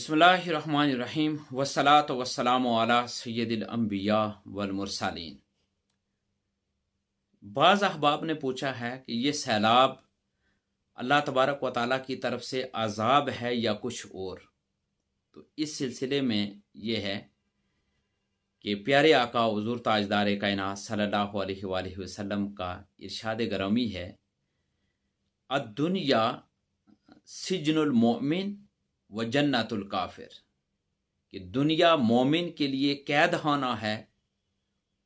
बिस्मिल्लाहिर्रहमानिर्रहीम वस्सलातु वस्सलामु अला सय्यदिल अंबिया वल मुरसलीन। बाज़ अहबाब ने पूछा है कि ये सैलाब अल्लाह तबारक व तआला की तरफ से अजाब है या कुछ और। तो इस सिलसिले में ये है कि प्यारे आका हुज़ूर ताजदार कायनात सल्लल्लाहु अलैहि वसल्लम का इरशाद गरामी है, अद्दुनिया सिजनुल मोमिन व जन्नतुल काफिर, कि दुनिया मोमिन के लिए कैद खाना है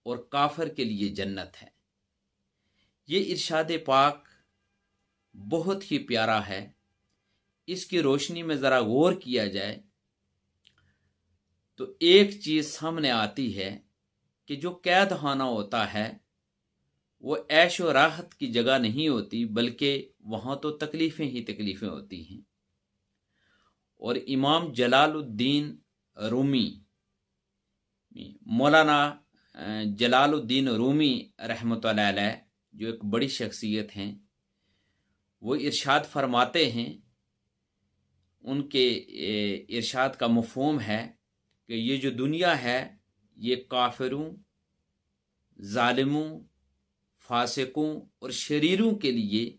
और काफिर के लिए जन्नत है। ये इरशाद पाक बहुत ही प्यारा है। इसकी रोशनी में ज़रा गौर किया जाए तो एक चीज़ सामने आती है कि जो कैद खाना होता है वो ऐश व राहत की जगह नहीं होती, बल्कि वहाँ तो तकलीफ़ें ही तकलीफ़ें होती हैं। और इमाम जलालुद्दीन रूमी, मौलाना जलालुद्दीन रूमी रहमतुल्लाह अलैह, जो एक बड़ी शख्सियत हैं, वो इरशाद फरमाते हैं, उनके इरशाद का मफ़हूम है कि ये जो दुनिया है ये काफिरों, ज़ालिमों, फासिकों और शरीरों के लिए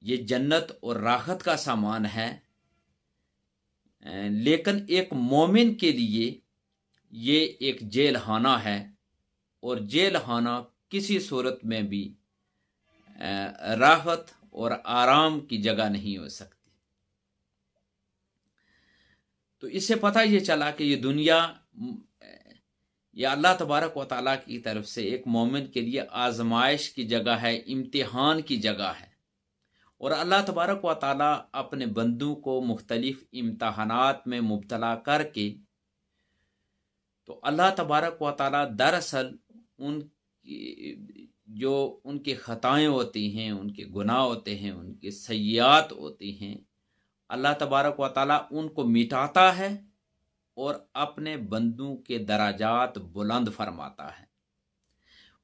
ये जन्नत और राहत का सामान है, लेकिन एक मोमिन के लिए ये एक जेल खाना है और जेल खाना किसी सूरत में भी राहत और आराम की जगह नहीं हो सकती। तो इससे पता ये चला कि ये दुनिया ये अल्लाह तबारक व तआला की तरफ से एक मोमिन के लिए आजमाइश की जगह है, इम्तिहान की जगह है। और अल्लाह तबारक व तआला अपने बंदों को मुख्तलिफ इम्तहानात में मुब्तला करके, तो अल्लाह तबारक व तआला दरअसल जो उनकी ख़ताएँ होती हैं, उनके गुनाह होते हैं, उनके सय्यात होती हैं, अल्लाह तबारक व तआला उनको मिटाता है और अपने बंदों के दराजात बुलंद फरमाता है।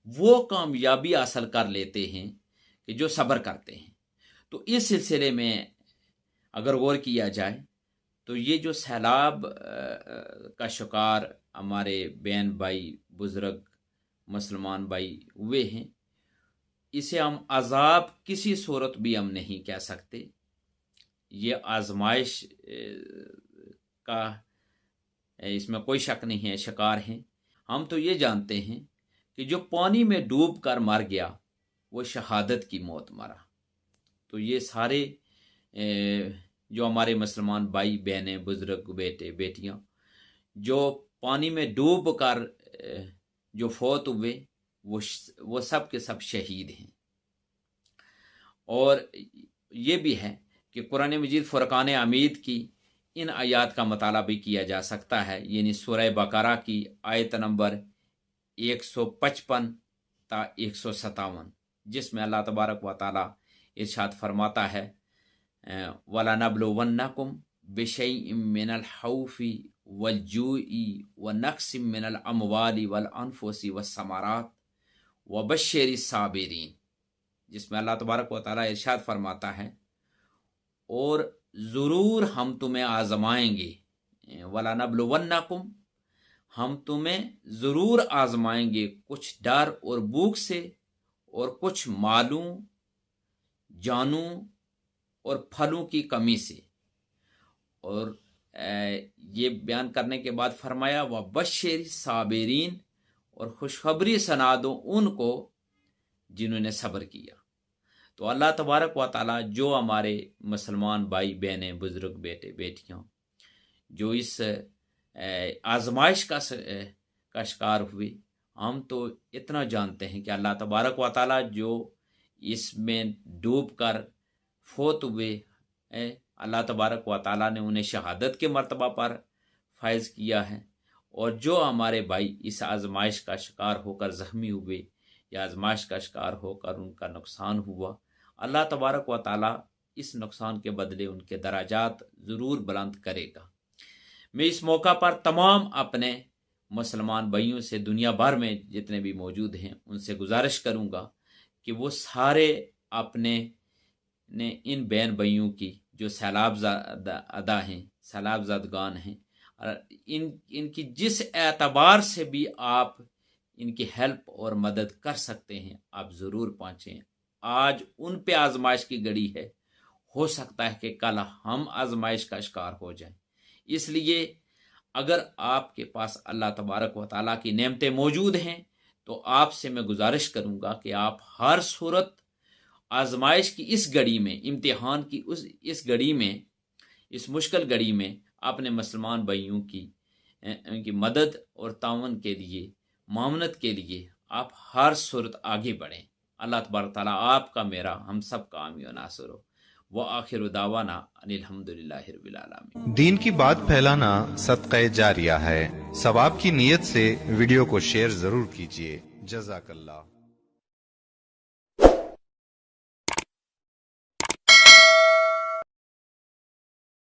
वो कामयाबी हासिल कर लेते हैं कि जो सब्र करते हैं। तो इस सिलसिले में अगर गौर किया जाए तो ये जो सैलाब का शिकार हमारे बहन भाई, बुज़ुर्ग मुसलमान भाई हुए हैं, इसे हम अजाब किसी सूरत भी हम नहीं कह सकते। ये आजमाइश का इसमें कोई शक नहीं है, शिकार हैं। हम तो ये जानते हैं कि जो पानी में डूब कर मर गया वो शहादत की मौत मरा। तो ये सारे जो हमारे मुसलमान भाई बहनें, बुज़ुर्ग, बेटे बेटियां जो पानी में डूब कर जो फौत हुए वो सब के सब शहीद हैं। और ये भी है कि कुरान मजीद फुरकान हमीद की इन आयात का मताला भी किया जा सकता है, यानी सूरह बकरा की आयत नंबर 155 ता 157, जिसमें अल्लाह तबारक व तआला इरशाद फरमाता है, वला नबलुवन्नकुम बिशैइन मिनल खौफि वल जूई व नक्सिम मिनल अमवाली वल अनफुसी वस समारात व बश्शिरिस साबिरीन, जिसमें अल्लाह तबारक व तआला इरशाद फरमाता है, और ज़रूर हम तुम्हें आजमाएंगे, वला नबलुवन्नकुम, हम तुम्हें ज़रूर आजमाएंगे कुछ डर और भूख से और कुछ मालों, जानों और फलों की कमी से। और ये बयान करने के बाद फरमाया, व बश्शिर साबिरीन, और खुशखबरी सुना दो उनको जिन्होंने सब्र किया। तो अल्लाह तबारक व तआला जो हमारे मुसलमान भाई बहनें, बुज़ुर्ग, बेटे बेटियां जो इस आजमाइश का शिकार हुए, हम तो इतना जानते हैं कि अल्लाह तबारक व तआला जो इसमें डूब कर फौत हुए, अल्लाह तबारक व तआला ने उन्हें शहादत के मर्तबा पर फायज किया है। और जो हमारे भाई इस आजमाइश का शिकार होकर ज़ख्मी हुए या आजमाइश का शिकार होकर उनका नुकसान हुआ, अल्लाह तबारक व तआला इस नुकसान के बदले उनके दराजात ज़रूर बुलंद करेगा। मैं इस मौका पर तमाम अपने मुसलमान भाइयों से, दुनिया भर में जितने भी मौजूद हैं, उनसे गुजारिश करूँगा कि वो सारे अपने इन बहन भाइयों की جو سیلاب زدہ ہیں، سیلاب زدگان ہیں، اور ان کی جس اعتبار سے بھی آپ ان کی ہیلپ اور مدد کر سکتے ہیں آپ ضرور پہنچیں. آج ان پہ آزمائش کی گھڑی ہے، ہو سکتا ہے کہ کل ہم آزمائش کا شکار ہو جائیں. اس لیے اگر آپ کے پاس اللہ تبارک و تعالیٰ کی نعمتیں موجود ہیں تو آپ سے میں گزارش کروں گا کہ آپ ہر صورت آزمائش کی اس گھڑی میں، امتحان کی اس گھڑی میں، اس مشکل گھڑی میں اپنے مسلمان بھائیوں کی مدد اور تعاون کے لیے، معاونت کے لیے آپ ہر صورت آگے بڑھیں. اللہ تبارک تعالیٰ آپ کا، میرا، ہم سب کا حامی و ناصر ہو. وآخر دعوانا ان الحمدللہ رب العالمین. دین کی بات پھیلانا صدقہ جاریہ ہے. ثواب کی نیت سے ویڈیو کو شیئر ضرور کیجیے. جزاک اللہ.